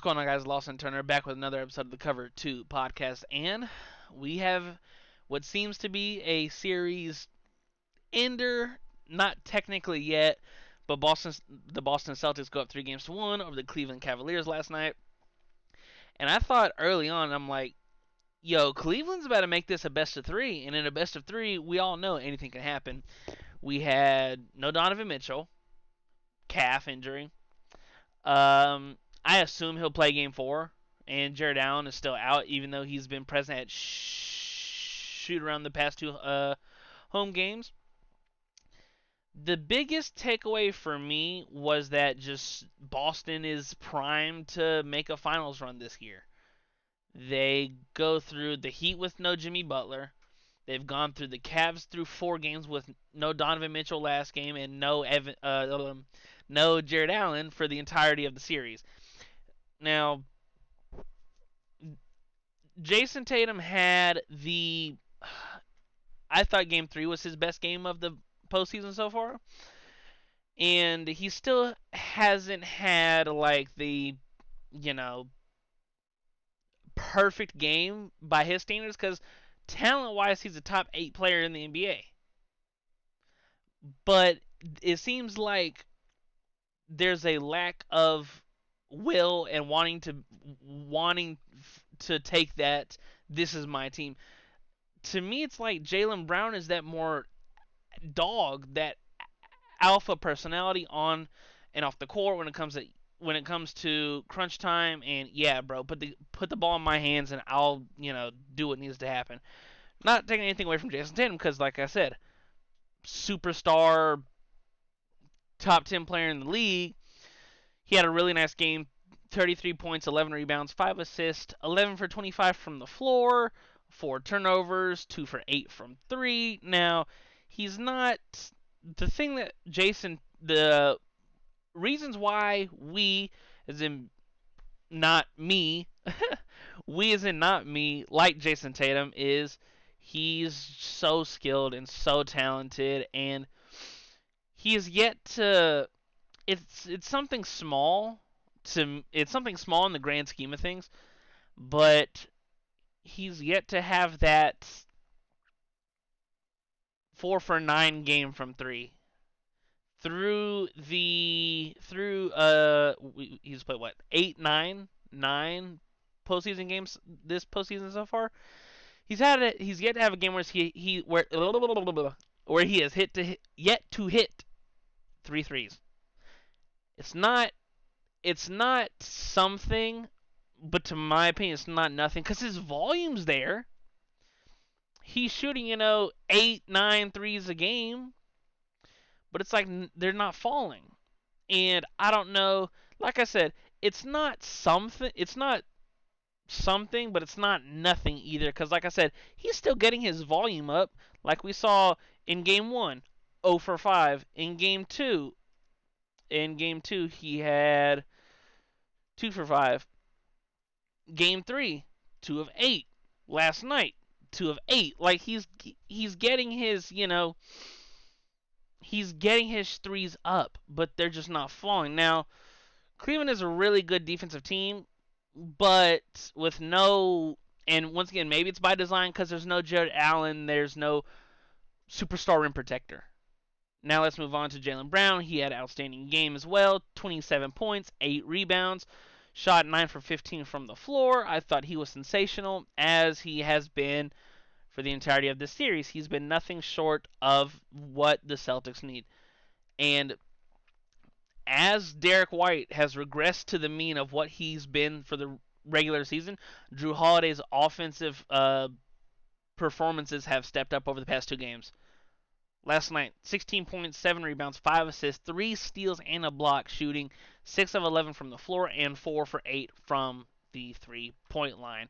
going on, guys? Lawson Turner back with another episode of the Cover 2 podcast, and we have what seems to be a series ender, not technically yet, but the Boston Celtics go up 3-1 over the Cleveland Cavaliers last night. And I thought early on, I'm like, yo, Cleveland's about to make this a best of three, and in a best of three, we all know anything can happen. We had no Donovan Mitchell, calf injury. I assume he'll play Game 4, and Jared Allen is still out, even though he's been present at shoot around the past two home games. The biggest takeaway for me was that just Boston is primed to make a finals run this year. They go through the Heat with no Jimmy Butler. They've gone through the Cavs through 4 games with no Donovan Mitchell last game and no Jared Allen for the entirety of the series. Now, Jason Tatum had I thought Game 3 was his best game of the postseason so far. And he still hasn't had, like, you know, perfect game by his standards because talent-wise, he's a top 8 player in the NBA. But it seems like there's a lack of will and wanting to take that. This is my team. To me, it's like Jaylen Brown is that more dog, that alpha personality on and off the court when it comes to crunch time. And yeah, bro, put the ball in my hands and I'll do what needs to happen. Not taking anything away from Jason Tatum because, like I said, superstar, top 10 player in the league. He had a really nice game. 33 points, 11 rebounds, 5 assists, 11 for 25 from the floor, 4 turnovers, 2 for 8 from 3. Now, he's not the thing that the reasons why we, as in not me, we as in not me, like Jason Tatum is he's so skilled and so talented, and he is yet to. It's something small it's something small in the grand scheme of things, but he's yet to have that 4 for 9 game from 3. He's played what, 8, 9 postseason games this postseason so far. He's yet to have a game where where he has yet to hit 3 threes. It's not something, but to my opinion, it's not nothing because his volume's there. He's shooting, 8, 9 threes a game, but it's like they're not falling. And I don't know. Like I said, it's not something. It's not something, but it's not nothing either. Because, like I said, he's still getting his volume up, like we saw in Game 1, 0 for 5. In Game 2, he had 2 for 5. Game 3, 2 of 8. Last night, 2 of 8. Like he's getting his, he's getting his threes up, but they're just not falling. Now, Cleveland is a really good defensive team, but with no, and once again, maybe it's by design because there's no Jared Allen, there's no superstar rim protector. Now let's move on to Jaylen Brown. He had an outstanding game as well. 27 points, 8 rebounds, shot 9 for 15 from the floor. I thought he was sensational, as he has been for the entirety of this series. He's been nothing short of what the Celtics need. And as Derek White has regressed to the mean of what he's been for the regular season, Jrue Holiday's offensive performances have stepped up over the past 2 games. Last night, 16 points, 7 rebounds, 5 assists, 3 steals, and a block, shooting 6 of 11 from the floor and 4 for 8 from the 3-point line.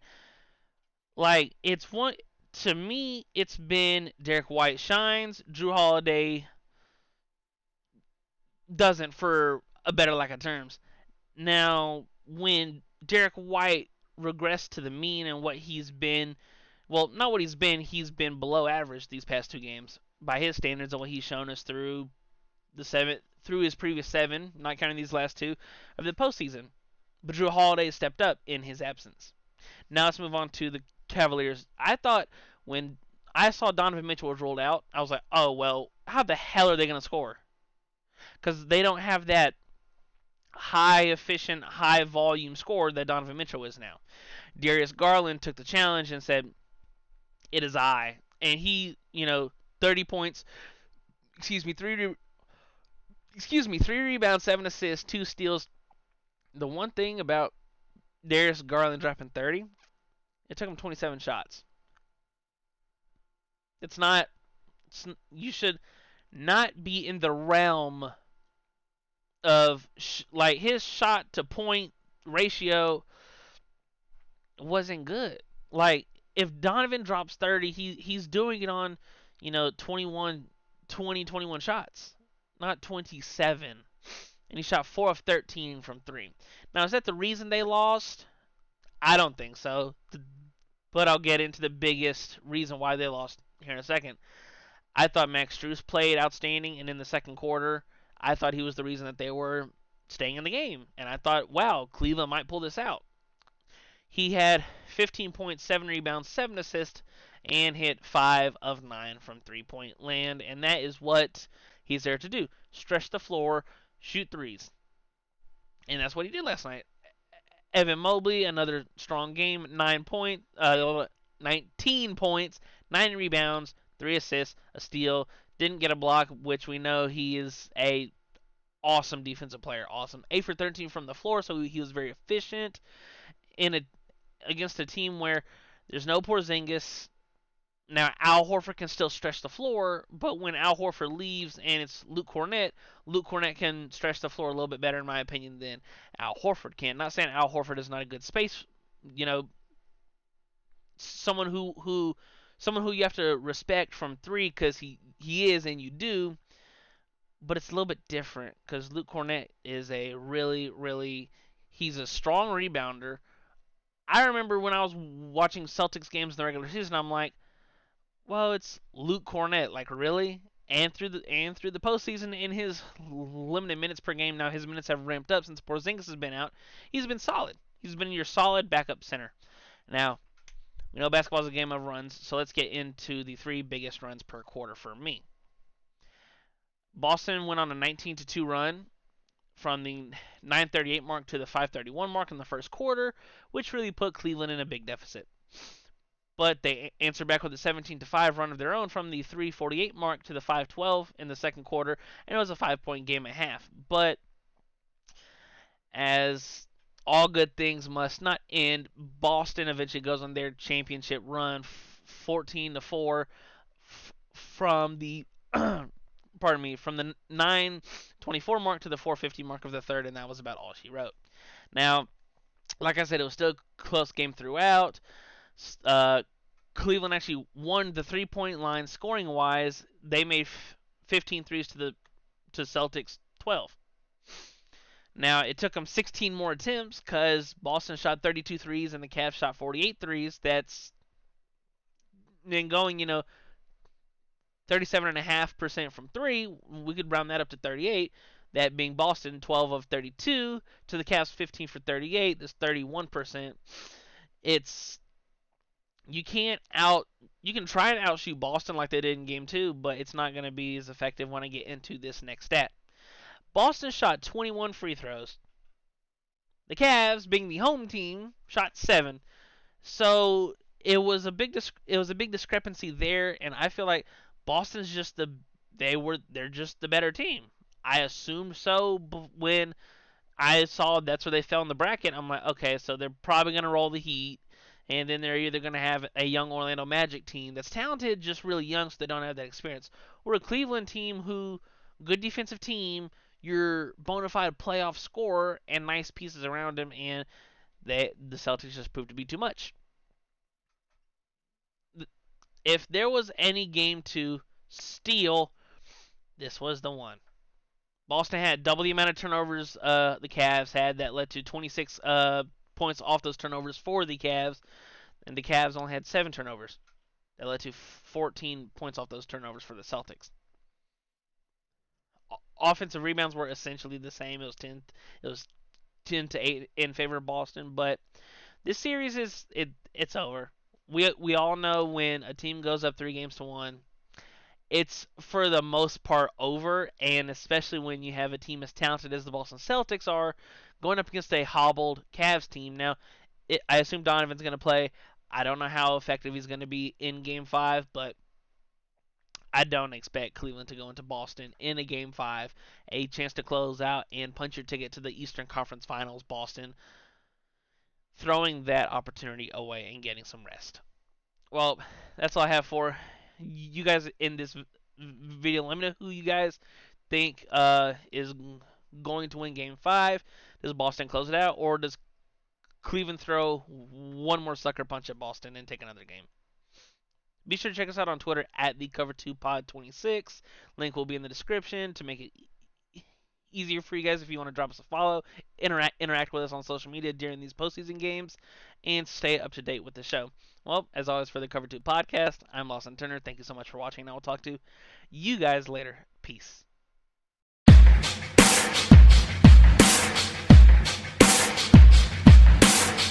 Like, to me, it's been Derek White shines, Jrue Holiday doesn't, for a better lack of terms. Now, when Derek White regressed to the mean and what he's been, well, not what he's been below average these past 2 games by his standards and what he's shown us through his previous 7, not counting these last 2 of the postseason. But Drew Holiday stepped up in his absence. Now let's move on to the Cavaliers. I thought when I saw Donovan Mitchell was rolled out, I was like, oh, well, how the hell are they going to score? Because they don't have that high efficient, high volume score that Donovan Mitchell is now. Darius Garland took the challenge and said, it is I. And he, 30 points, excuse me, three rebounds, 7 assists, 2 steals. The one thing about Darius Garland dropping 30, it took him 27 shots. It's not. You should not be in the realm of like his shot to point ratio wasn't good. Like if Donovan drops 30, he's doing it on 21 20 21 shots, not 27. And he shot 4 of 13 from 3. Now, is that the reason they lost? I don't think so. But I'll get into the biggest reason why they lost here in a second. I thought Max Strus played outstanding, and in the second quarter, I thought he was the reason that they were staying in the game. And I thought, wow, Cleveland might pull this out. He had 15 points, 7 rebounds, 7 assists, and hit 5 of 9 from 3-point land. And that is what he's there to do. Stretch the floor, shoot threes. And that's what he did last night. Evan Mobley, another strong game, 19 points, 9 rebounds, 3 assists, a steal. Didn't get a block, which we know he is a awesome defensive player. Awesome. 8 for 13 from the floor, so he was very efficient against a team where there's no Porzingis. Now, Al Horford can still stretch the floor, but when Al Horford leaves and it's Luke Cornett can stretch the floor a little bit better, in my opinion, than Al Horford can. Not saying Al Horford is not a good space, someone who you have to respect from three because he is and you do, but it's a little bit different because Luke Cornett is a really he's a strong rebounder. I remember when I was watching Celtics games in the regular season, I'm like, well, it's Luke Cornett. Like, really? And through the postseason, in his limited minutes per game, now his minutes have ramped up since Porzingis has been out. He's been solid. He's been your solid backup center. Now, we know basketball is a game of runs, so let's get into the 3 biggest runs per quarter for me. Boston went on a 19-2 run from the 9:38 mark to the 5:31 mark in the first quarter, which really put Cleveland in a big deficit. But they answered back with a 17-5 run of their own from the 3:48 mark to the 5:12 in the second quarter, and it was a 5-point game at half. But as all good things must not end, Boston eventually goes on their championship run, 14-4 from the from the 9:24 mark to the 4:50 mark of the third, and that was about all she wrote. Now, like I said, it was still a close game throughout. Cleveland actually won the 3-point line scoring wise. They made 15 threes to Celtics 12. Now, it took them 16 more attempts because Boston shot 32 threes and the Cavs shot 48 threes. That's then going, 37.5% from 3. We could round that up to 38. That being Boston, 12 of 32 to the Cavs, 15 for 38. That's 31%. It's you can try and outshoot Boston like they did in game 2, but it's not going to be as effective when I get into this next stat. Boston shot 21 free throws. The Cavs, being the home team, shot 7. So it was a big discrepancy there, and I feel like Boston's just they're just the better team. I assumed so when I saw that's where they fell in the bracket. I'm like, okay, so they're probably going to roll the Heat, and then they're either going to have a young Orlando Magic team that's talented, just really young, so they don't have that experience, or a Cleveland team who, good defensive team, your bona fide playoff scorer, and nice pieces around him, and the Celtics just proved to be too much. If there was any game to steal, this was the one. Boston had double the amount of turnovers the Cavs had. That led to 26 points off those turnovers for the Cavs. And the Cavs only had 7 turnovers. That led to 14 points off those turnovers for the Celtics. Offensive rebounds were essentially the same. It was 10-8 in favor of Boston, but this series it's over. We all know when a team goes up 3-1, it's for the most part over, and especially when you have a team as talented as the Boston Celtics are going up against a hobbled Cavs team. Now, I assume Donovan's going to play. I don't know how effective he's going to be in Game 5, but I don't expect Cleveland to go into Boston in a Game 5, a chance to close out and punch your ticket to the Eastern Conference Finals, Boston, throwing that opportunity away and getting some rest. Well, that's all I have for you guys in this video. Let me know who you guys think is going to win Game 5. Does Boston close it out, or does Cleveland throw one more sucker punch at Boston and take another game? Be sure to check us out on Twitter at the Cover2Pod26. Link will be in the description to make it easier for you guys if you want to drop us a follow, interact with us on social media during these postseason games, and stay up to date with the show. Well, as always, for the Cover 2 podcast, I'm Lawson Turner. Thank you so much for watching, and I will talk to you guys later. Peace.